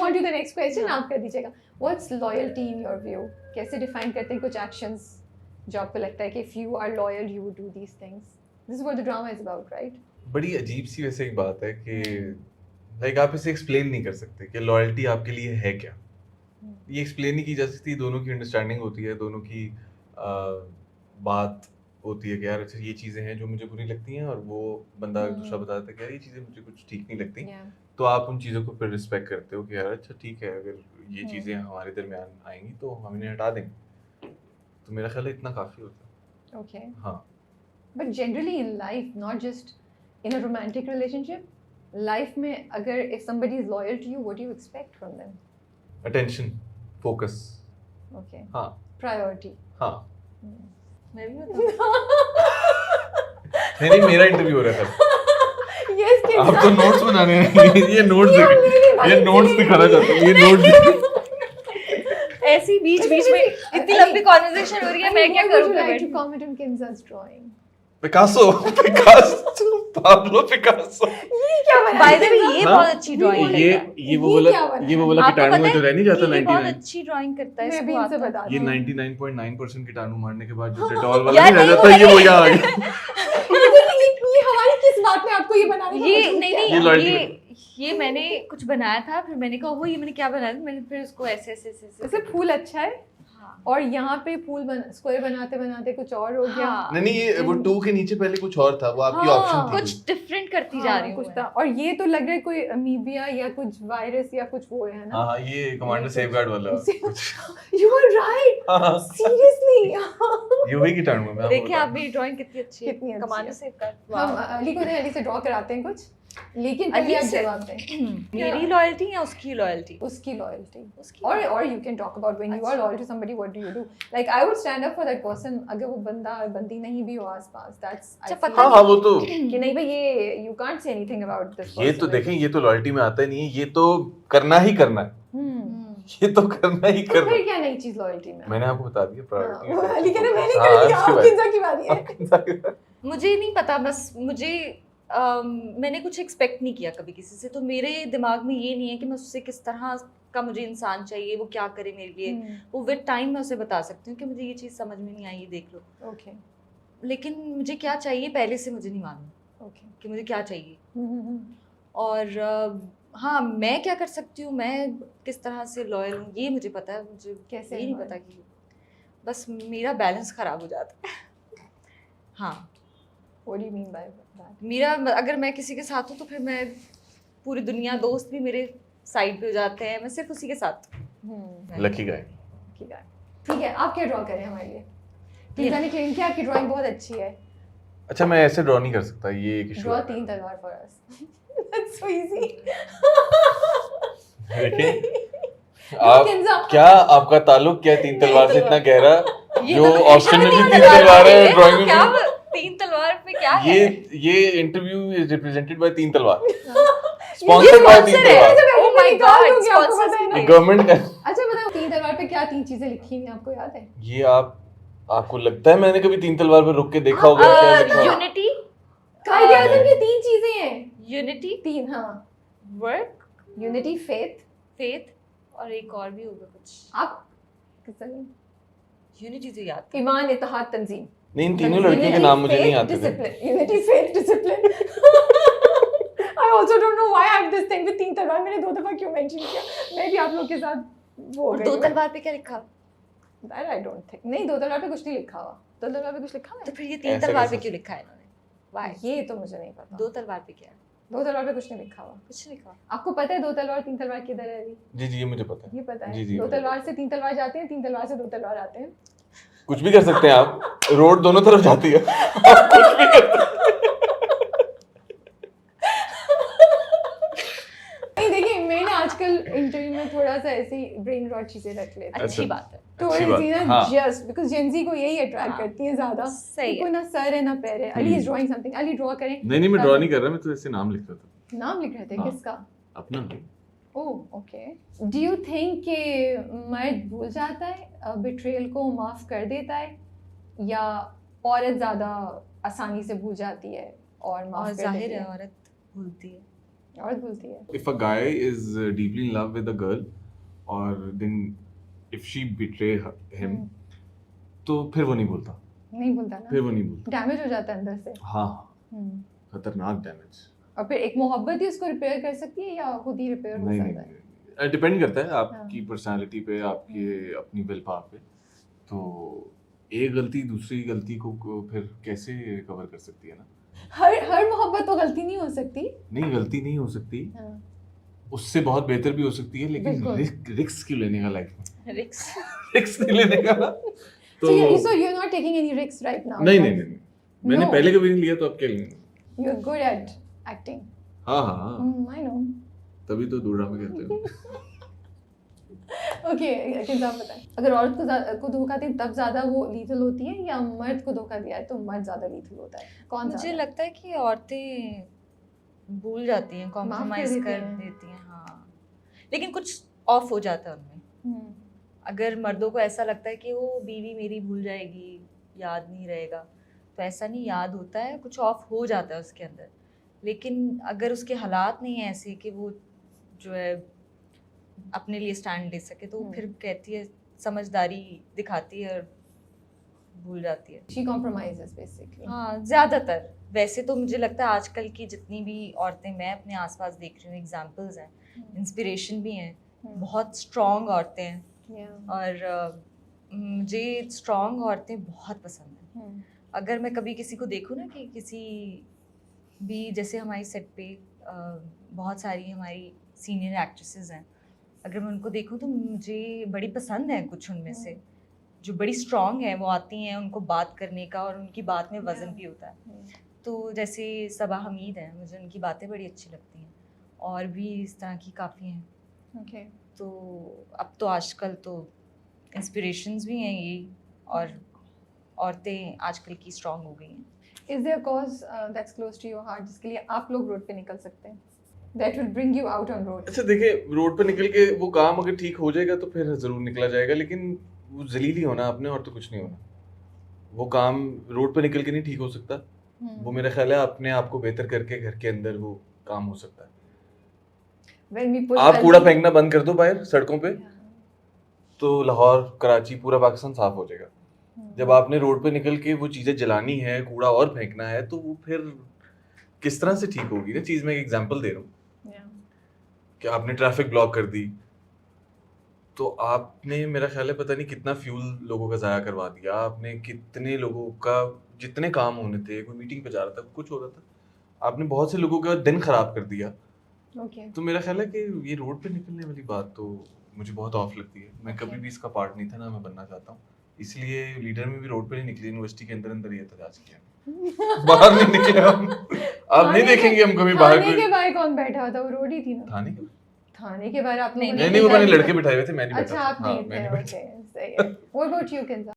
on to the next question. आप कर दीजिएगा. What's loyalty in your view? कैसे define करते हैं कुछ actions जो आपको लगता है कि if you are loyal you would do these things? This is what the drama is about, right? बड़ी अजीब सी वैसे एक बात है कि लाइक आप इसे एक्सप्लेन नहीं कर सकते कि लॉयल्टी आपके लिए है क्या. ये एक्सप्लेन नहीं की जा सकती. दोनों की अंडरस्टैंडिंग होती है, दोनों की बात होती है कि यार अच्छा ये चीज़ें हैं जो मुझे बुरी लगती हैं और वो बंदा दूसरा बताता है कि यार ये चीज़ें मुझे कुछ ठीक नहीं लगती. तो आप उन चीज़ों को फिर रिस्पेक्ट करते हो कि यार अच्छा ठीक है, अगर ये चीज़ें हमारे दरमियान आएंगी तो हम इन्हें हटा देंगे. तो मेरा ख्याल है इतना काफ़ी होता है. Okay. हाँ. But generally in life, not just in a romantic relationship, life में अगर if somebody is loyal to you, what do you expect from them? Attention, focus. Okay. हाँ. Priority. हाँ. मैं भी बताऊँ. नहीं मेरा इंटरव्यू हो रहा था. Yes, kids. आप तो नोट्स बना रहे हैं. ये नोट्स दिखाना चाहते हैं. ये नोट्स ऐसी बीच में इतनी लंबी कॉन्वर्सेशन हो रही है, मैं क्या करूँ? Like to comment on Kinza's drawing. Picasso Pablo Picasso. ये क्या बना? By the way, ये बहुत अच्छी ड्राइंग है. ये वो वाला कीटाणु में जो रह नहीं जाता 99. बहुत अच्छी ड्राइंग करता है. मैं भी इनसे बता ये दूँ. 99.9% कीटाणु मारने के बाद जो डेटॉल वाला नहीं रह जाता, ये वो यहाँ आ गया. ये हमारी किस बात में आपको ये बनाने का ये मजबूर नहीं किया? ये मैंने कुछ बनाया था, फिर मैंने कहा ये मैंने क्या बनाया था, मैंने फिर उसको ऐसे जैसे फूल अच्छा है. हाँ. और यहाँ पे फूल स्क्वायर बनाते बनाते कुछ और हो गया. हाँ. नहीं ये वो 2 के नीचे पहले कुछ और था, वो आपकी हाँ. ऑप्शन थी. कुछ डिफरेंट करती जा रही हूँ कुछ था. और ये तो लग रहा है कोई अमीबिया या कुछ वायरस या कुछ वो है ना. हाँ ये कमांडर सेफगार्ड वाला. You are right. Seriously. ये वही कीटाणु है. मैं देखिए आप मेरी ड्राइंग कितनी अच्छी है. कितनी अच्छी कमांडर है. सेफगार्ड. हम अली को अली से ड्रॉ कराते हैं कुछ, लेकिन पहले आप जवाब दें. मेरी लॉयल्टी या उसकी लॉयल्टी? उसकी लॉयल्टी. उसकी. और you can talk about when you are loyal to somebody, what do you do? Like I would stand up for that person अगर वो बंदी नहीं भी हो आसपास. That's हाँ वो तो कि नहीं भाई ये you can't say anything about this person. ये तो देखें, ये तो लॉयल्टी में आता ही नहीं है. ये तो करना ही करना है. ये तो करना ही करना. फिर क्या नई चीज लॉयल्टी में? मैंने आपको बता दिया प्रायोरिटी. अली कह रहे मैंने कर दिया. अब किंजा की बारी है. मुझे नहीं पता, बस मुझे मैंने कुछ एक्सपेक्ट नहीं किया कभी किसी से, तो मेरे दिमाग में ये नहीं है कि मैं उससे किस तरह का मुझे इंसान चाहिए, वो क्या करे मेरे लिए. वो विद टाइम मैं उसे बता सकती हूँ कि मुझे ये चीज़ समझ में नहीं आई, ये देख लो. ओके. लेकिन मुझे क्या चाहिए पहले से मुझे नहीं मालूम. ओके. कि मुझे क्या चाहिए. और हाँ मैं क्या कर सकती हूँ, मैं किस तरह से लॉयल हूँ ये मुझे पता है. मुझे कैसे ये नहीं पता कि बस मेरा बैलेंस ख़राब हो जाता है. हाँ. What do you mean by that? मेरा अगर मैं किसी के साथ हूँ तो फिर मैं पूरी दुनिया, दोस्त भी मेरे साइड पे हो जाते हैं, मैं सिर्फ उसी के साथ. Lucky guy. ठीक है, आप क्या ड्रॉ करें हमारे लिए? किंजा ने क्लेम किया आपकी ड्राइंग बहुत अच्छी है. अच्छा मैं ऐसे ड्रॉ नहीं कर सकता, ये एक इशू ड्रॉ है. 3 तलवार for us. That's so easy. देखिए आप क्या, आपका ताल्लुक क्या 3 तलवार से इतना गहरा, जो ऑप्शन में भी 3 तलवार है ड्राइंग में. क्या 3 तलवार पे क्या है? ये इंटरव्यू इज रिप्रेजेंटेड बाय 3 तलवार. स्पॉन्सर्ड बाय 3 तलवार. Oh my God, sponsor. Government का. अच्छा बताओ 3 तलवार पे क्या 3 चीजें लिखी हुई हैं, आपको याद है? ये आपको लगता है मैंने कभी 3 तलवार पे रुक के देखा होगा क्या लिखा? यूनिटी. कायदे आज़म की 3 चीजें हैं. यूनिटी, 3. हाँ. वर्क, यूनिटी, फेथ और एक और भी होगा कुछ. आप किसका? यूनिटी तो याद. ईमान, इत्तेहाद, तंजीम. नहीं इन तीनों लड़कियों के नाम मुझे नहीं आते थे. Unity, faith, discipline. I also don't know why I have this thing with 3 तलवार. मैंने 2 दफा क्यों मेंशन किया? मैं भी आप लोग के साथ वो और 2 तलवार पे क्या लिखा? That I don't think. नहीं 2 तलवार पे कुछ नहीं लिखा हुआ. 2 तलवार पे कुछ लिखा है? तो फिर ये 3 तलवार पे क्यों लिखा है इन्होंने? Why? ये तो मुझे नहीं पता. 2 तलवार पे क्या है? 2 तलवार पे कुछ नहीं लिखा हुआ. कुछ नहीं लिखा. आपको पता है 2 तलवार 3 तलवार किधर है अभी? जी ये मुझे पता है. ये पता है. जी 2 तलवार से 3 तलवार जाते हैं, 3 तलवार से 2 तलवार आते हैं. कुछ भी कर सकते हैं आप. रोड दोनों तरफ जाती है. आप कुछ भी कर सकते हैं. नहीं देखिए मैंने आजकल इंटरव्यू में थोड़ा सा ऐसी ब्रेन रॉट चीजें रख लेती. अच्छी बात है. तो जस्ट बिकॉज़ जेनजी को यही अट्रैक्ट करती है ज्यादा. कोई ना सर है ना पैर है. Ali is drawing something. Ali draw करें. नहीं मैं ड्रॉ नहीं कर रहा, मैं तो ऐसे नाम लिख रहा था. नाम लिख रहे थे? किसका? अपना. Oh okay. Do you think कि मर्द भूल जाता है, बिट्रेयल को माफ कर देता है, या औरत ज्यादा आसानी से भूल जाती है और माफ कर देती है? जाहिर है औरत भूलती है. और बोलती है If a guy is deeply in love with a girl, or then if she betray him, तो फिर वो नहीं बोलता, नहीं बोलता ना, फिर वो नहीं बोलता। डैमेज हो जाता है अंदर से। हाँ, खतरनाक डैमेज। और फिर एक मोहब्बत ही उसको रिपेयर कर सकती है या खुद ही रिपेयर हो नहीं सकता है? नहीं, डिपेंड करता है आपकी पर्सनालिटी पे, आपके अपनी विल पावर पे। तो एक गलती दूसरी गलती को फिर कैसे रिकवर कर सकती है ना? हर मोहब्बत तो गलती नहीं हो सकती। नहीं, गलती नहीं हो सकती, हाँ। उससे बहुत बेहतर भी हो सकती है, लेकिन बिल्कुल। रिस्क क्यों लेने का लाइफ में? रिक्स रिस्क नहीं लेने का ना। तो So you're not taking any risks right now? नहीं नहीं नहीं, मैंने No. पहले कभी नहीं लिया, तो अब क्या लेंगे? You're good at acting. हाँ हाँ हाँ, I know. तभी तो दो ड्रामे करते हो। Okay, किंजा बताएं, अगर औरत को धोखा दी तब ज्यादा वो लीथल होती है या मर्द को धोखा दिया है तो मर्द ज्यादा लीथल होता है? कौन मुझे ज्यादा? लगता है कि औरतें भूल जाती हैं, कॉम्प्रोमाइज देती कर हैं। देती हैं। हाँ, लेकिन कुछ ऑफ हो जाता है उनमें। हम्म, अगर मर्दों को ऐसा लगता है कि वो बीवी मेरी भूल जाएगी, याद नहीं रहेगा, तो ऐसा नहीं, याद होता है, कुछ ऑफ हो जाता है उसके अंदर। लेकिन अगर उसके हालात नहीं है ऐसे कि वो जो है अपने लिए स्टैंड ले सके, तो वो फिर कहती है, समझदारी दिखाती है और भूल जाती है। She compromises basically. हाँ, ज़्यादातर। वैसे तो मुझे लगता है आजकल की जितनी भी औरतें मैं अपने आसपास देख रही हूँ, एग्जाम्पल्स हैं, इंस्पिरेशन भी हैं, बहुत स्ट्रॉन्ग औरतें हैं। Yeah. और मुझे स्ट्रॉन्ग औरतें बहुत पसंद हैं। अगर मैं कभी किसी को देखूँ ना कि किसी भी, जैसे हमारी सेट पे बहुत सारी हमारी सीनियर एक्ट्रेसेस हैं, अगर मैं उनको देखूँ तो मुझे बड़ी पसंद है कुछ उनमें से, जो बड़ी स्ट्रॉन्ग है, वो आती हैं, उनको बात करने का और उनकी बात में वज़न भी होता है। तो जैसे सबा हमीद हैं, मुझे उनकी बातें बड़ी अच्छी लगती हैं, और भी इस तरह की काफ़ी हैं। Okay. तो अब तो आजकल तो इंस्पिरेशंस भी हैं यही, और औरतें आजकल की स्ट्रॉन्ग हो गई हैं। Is there a cause that's close to your heart जिसके लिए आप लोग रोड पे निकल सकते हैं? That will bring you out on road. अच्छा देखिए, रोड पे निकल के वो काम अगर ठीक हो जाएगा तो फिर जरूर निकला जाएगा, लेकिन वो जलील ही होना आपने, और तो कुछ नहीं होना। वो काम रोड पे निकल के नहीं ठीक हो सकता। वो मेरा ख्याल है अपने आप को बेहतर करके घर के अंदर वो काम हो सकता है। When we push आप कूड़ा healthy- फेंकना बंद कर दो बाहर सड़कों पे, तो लाहौर, कराची, पूरा पाकिस्तान साफ हो जाएगा। जब आपने रोड पे निकल के वो चीजें जलानी है, कूड़ा और फेंकना है, तो वो फिर किस तरह से ठीक होगी ना चीज। मैं एक एग्जांपल दे रहा हूँ Yeah. कि आपने ट्रैफिक ब्लॉक कर दी, तो आपने, मेरा ख्याल है, पता नहीं कितना फ्यूल लोगों का ज़ाया करवा दिया आपने, कितने लोगों का, जितने काम होने थे, कोई मीटिंग पे जा रहा था, कुछ हो रहा था, आपने बहुत से लोगों का दिन खराब कर दिया। Okay. तो मेरा ख्याल है कि ये रोड पे निकलने वाली बात तो मुझे बहुत ऑफ लगती है। मैं कभी भी इसका पार्ट नहीं था, ना मैं बनना चाहता हूँ, इसलिए लीडर में भी रोड पे नहीं निकले, यूनिवर्सिटी के अंदर अंदर ही एहतजाज किया। बाहर नहीं निकले हम। आप नहीं देखेंगे हम कभी बाहर थाने कोई। के बाहर कौन बैठा हुआ था? वो रोड ही थी ना। थाने के थाने के बाहर आप लोगों ने नहीं नहीं, वो मैंने लड़के बिठाए हुए थे, मैं नहीं बैठा अच्छा, था। आप हाँ, नहीं मैं थे। नहीं बैठा। Okay, सही है। What about you, Kinza?